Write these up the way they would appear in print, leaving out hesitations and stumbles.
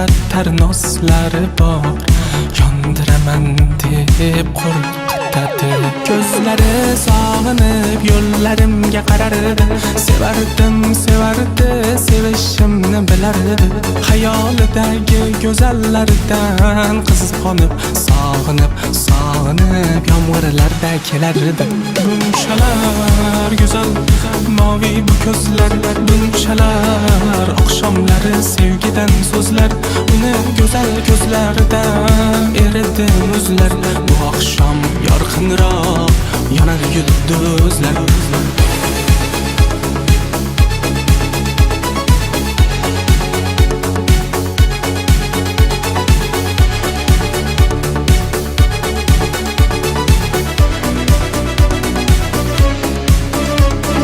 battar nozlari bor. Yondiraman deb qo'rqitadi. Ko'zlari sog'inib yo'llarimga qarardi. Sevardim, sevardi, sevishimni bilardi. Hayolidagi go'zallardan qizg'onib, sog'inib, sog'inib yomg'irlarda kelardi. Bunchalar go'zal moviy bu ko'zlar, bunchalar oqshomlari sevgidan so'zlar. Uni go'zal ko'zlaridan eridi muzlar. Bu oqshom yorqinroq yonar yulduzlar.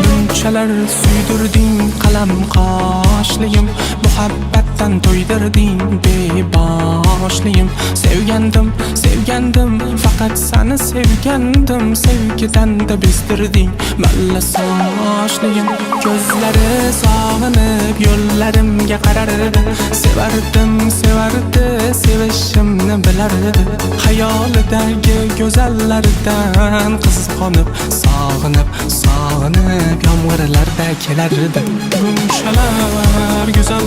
Bunchalar suydirding qalam qoshligim, muhabbatdan to'ydirding beboshligim. Sevgandim, sevgandim, faqat seni sevgandim. Sevgidan da bezdirding malla sochligim. Ko'zlari sog'inib yo'llarimga qarardi. Sevardim, sevardi, sevishimni bilardi. Hayolidagi go'zallardan qizg'onib, sog'inib, sog'inib yomg'irlarda kelardi. Bunchalar go'zal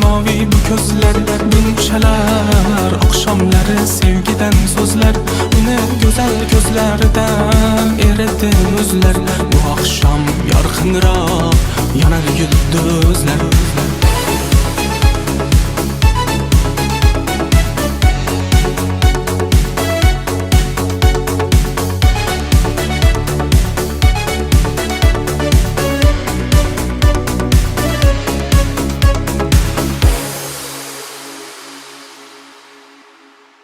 moviy bu ko'zlar, bunchalar oqshomlari sevgidan so'zlar. Uni go'zal ko'zlaridan eridi muzlar. Bu oqshom yorqinroq yonar yulduzlar.